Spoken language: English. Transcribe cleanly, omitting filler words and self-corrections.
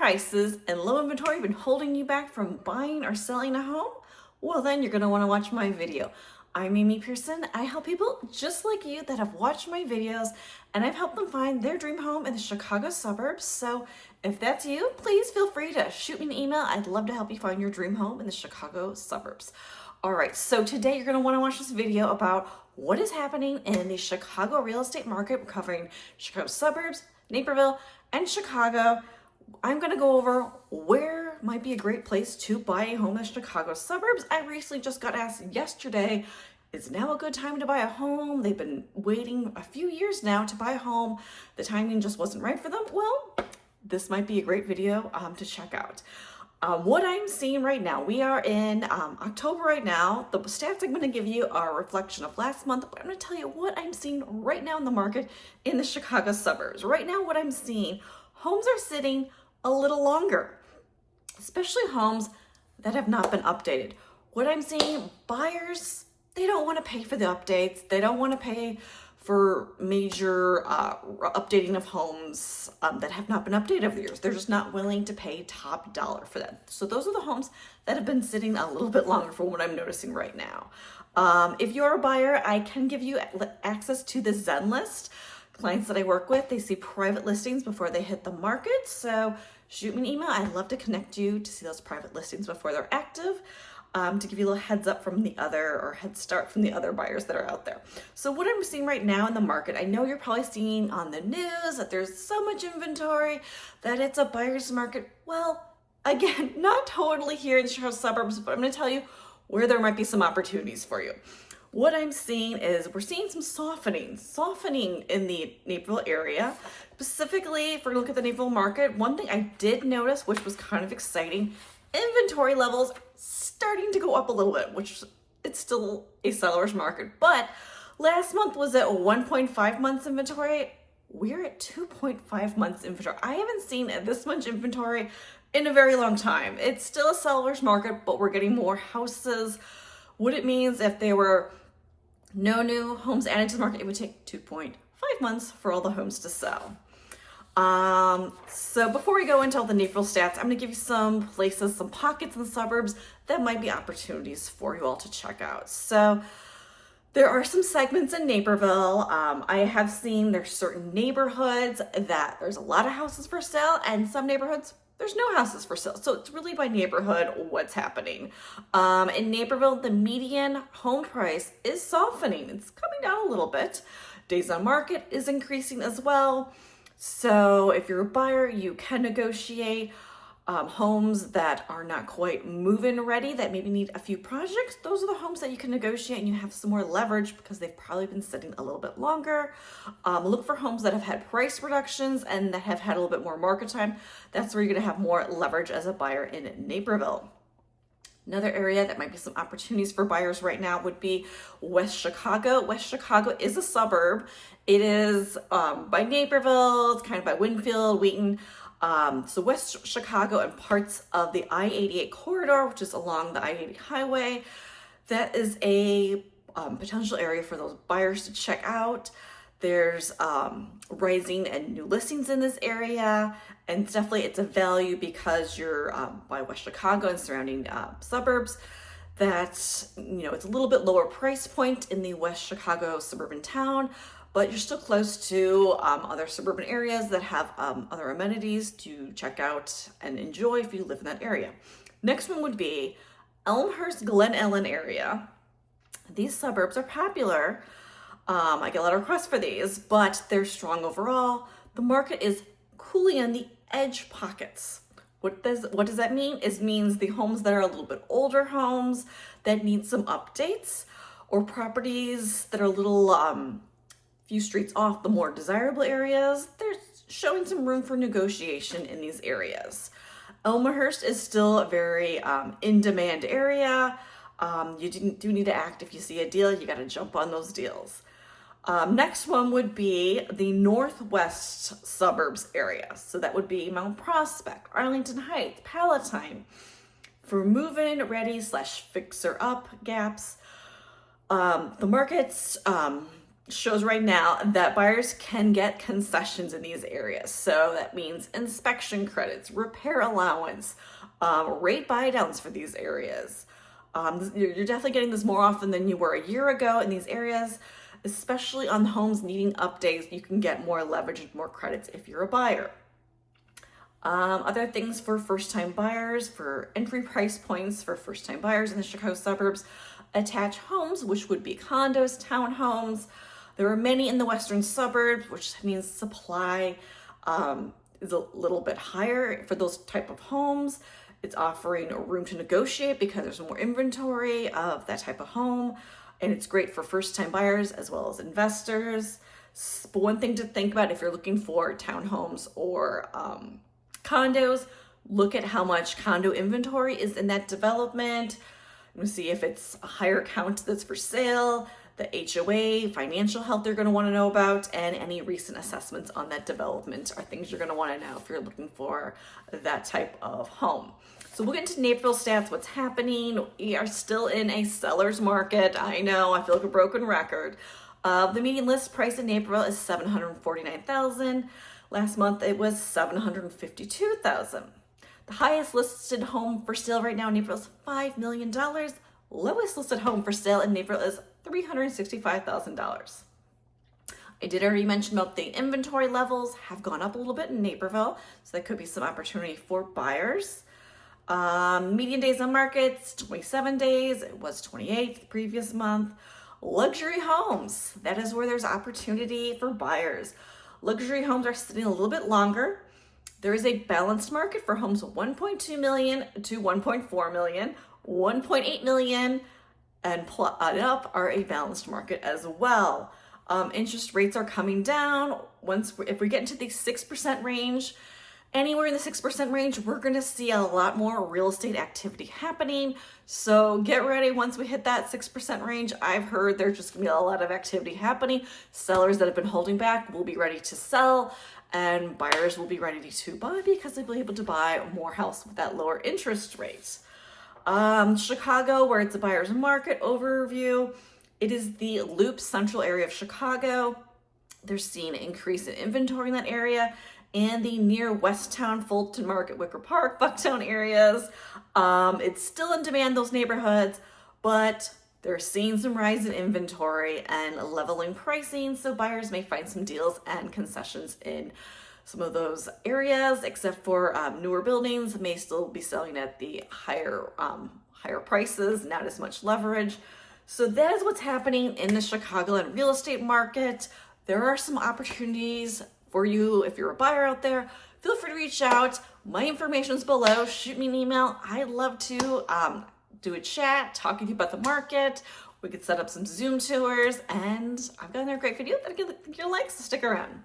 prices and low inventory been holding you back from buying or selling a home? Well, then you're gonna wanna watch my video. I'm Pearson. I help people just like you that have watched my videos, and I've helped them find their dream home in the Chicago suburbs. So if that's you, please feel free to shoot me an email. I'd love to help you find your dream home in the Chicago suburbs. All right, so today you're gonna wanna watch this video about what is happening in the Chicago real estate market. We're covering Chicago suburbs, Naperville, and Chicago. I'm gonna go over where might be a great place to buy a home in the Chicago suburbs. I recently just got asked yesterday, is now a good time to buy a home? They've been waiting a few years now to buy a home. The timing just wasn't right for them. Well, this might be a great video to check out. What I'm seeing right now, we are in October right now. The stats I'm going to give you are a reflection of last month, but I'm going to tell you what I'm seeing right now in the market in the Chicago suburbs. Right now, what I'm seeing, homes are sitting a little longer, especially homes that have not been updated. What I'm seeing, buyers, they don't want to pay for the updates. They don't want to pay for major updating of homes that have not been updated over the years. They're just not willing to pay top dollar for that. So those are the homes that have been sitting a little bit longer from what I'm noticing right now. If you're a buyer, I can give you access to the Zen list. Clients that I work with, they see private listings before they hit the market. So shoot me an email. I'd love to connect you to see those private listings before they're active. To give you a little heads up from the other, or head start from the other buyers that are out there. So what I'm seeing right now in the market, I know you're probably seeing on the news that there's so much inventory, that it's a buyer's market. Well, again, not totally here in the Chicago suburbs, but I'm going to tell you where there might be some opportunities for you. What I'm seeing is we're seeing some softening in the Naperville area. Specifically, if we're looking at the Naperville market, one thing I did notice, which was kind of exciting, inventory levels starting to go up a little bit, which it's still a seller's market. But last month was at 1.5 months inventory. We're at 2.5 months inventory. I haven't seen this much inventory in a very long time. It's still a seller's market, but we're getting more houses. What it means, if there were no new homes added to the market, it would take 2.5 months for all the homes to sell. So before we go into all the Naperville stats, I'm going to give you some places, some pockets in the suburbs that might be opportunities for you all to check out. So there are some segments in Naperville. I have seen there's certain neighborhoods that there's a lot of houses for sale, and some neighborhoods there's no houses for sale. So it's really by neighborhood what's happening. In Naperville, the median home price is softening. It's coming down a little bit. Days on market is increasing as well. So if you're a buyer, you can negotiate homes that are not quite move-in ready, that maybe need a few projects. Those are the homes that you can negotiate, and you have some more leverage because they've probably been sitting a little bit longer. Look for homes that have had price reductions and that have had a little bit more market time. That's where you're going to have more leverage as a buyer in Naperville. Another area that might be some opportunities for buyers right now would be West Chicago. West Chicago is a suburb. It is by Naperville, it's kind of by Winfield, Wheaton. So West Chicago and parts of the I-88 corridor, which is along the I-80 highway, that is a potential area for those buyers to check out. There's rising and new listings in this area, and definitely it's a value because you're by West Chicago and surrounding suburbs. That, it's a little bit lower price point in the West Chicago suburban town, but you're still close to other suburban areas that have other amenities to check out and enjoy if you live in that area. Next one would be Elmhurst, Glen Ellen area. These suburbs are popular. I get a lot of requests for these, but they're strong overall. The market is cooling on the edge pockets. What does that mean? It means the homes that are a little bit older homes that need some updates, or properties that are a little few streets off the more desirable areas. They're showing some room for negotiation in these areas. Elmhurst is still a very in-demand area. You do need to act. If you see a deal, you got to jump on those deals. Next one would be the northwest suburbs area. So that would be Mount Prospect, Arlington Heights, Palatine. For move-in ready / fixer up gaps. The market's shows right now that buyers can get concessions in these areas. So that means inspection credits, repair allowance, rate buy downs for these areas. You're definitely getting this more often than you were a year ago in these areas, especially on homes needing updates. You can get more leverage and more credits if you're a buyer. Other things for first-time buyers, for entry price points for first-time buyers in the Chicago suburbs, attached homes, which would be condos, townhomes. There are many in the western suburbs, which means supply is a little bit higher for those type of homes. It's offering room to negotiate because there's more inventory of that type of home. And it's great for first-time buyers as well as investors. But one thing to think about if you're looking for townhomes or condos, look at how much condo inventory is in that development. You see if it's a higher count that's for sale, the HOA, financial health they're going to want to know about, and any recent assessments on that development are things you're going to want to know if you're looking for that type of home. So we'll get into Naperville stats, what's happening. We are still in a seller's market. I know, I feel like a broken record. The median list price in Naperville is $749,000. Last month it was $752,000. The highest listed home for sale right now in Naperville is $5 million. Lowest listed home for sale in Naperville is $365,000. I did already mention about the inventory levels have gone up a little bit in Naperville, so that could be some opportunity for buyers. Median days on markets, 27 days. It was 28 the previous month. Luxury homes, that is where there's opportunity for buyers. Luxury homes are sitting a little bit longer. There is a balanced market for homes of 1.2 million to 1.4 million, 1.8 million, and up are a balanced market as well. Interest rates are coming down. If we get into the 6% range, anywhere in the 6% range, we're going to see a lot more real estate activity happening. So get ready. Once we hit that 6% range, I've heard there's just going to be a lot of activity happening. Sellers that have been holding back will be ready to sell, and buyers will be ready to buy because they'll be able to buy more house with that lower interest rate. Chicago, where it's a buyer's market overview, it is the Loop Central area of Chicago. They're seeing an increase in inventory in that area, and the near Westtown, Fulton Market, Wicker Park, Bucktown areas. It's still in demand, those neighborhoods, but they're seeing some rise in inventory and leveling pricing, so buyers may find some deals and concessions in some of those areas, except for newer buildings may still be selling at the higher prices, not as much leverage. So that is what's happening in the Chicagoland real estate market. There are some opportunities for you if you're a buyer out there. Feel free to reach out. My information is below. Shoot me an email. I'd love to do a chat, talk with you about the market. We could set up some Zoom tours, and I've got another great video that I think you'll like, so stick around.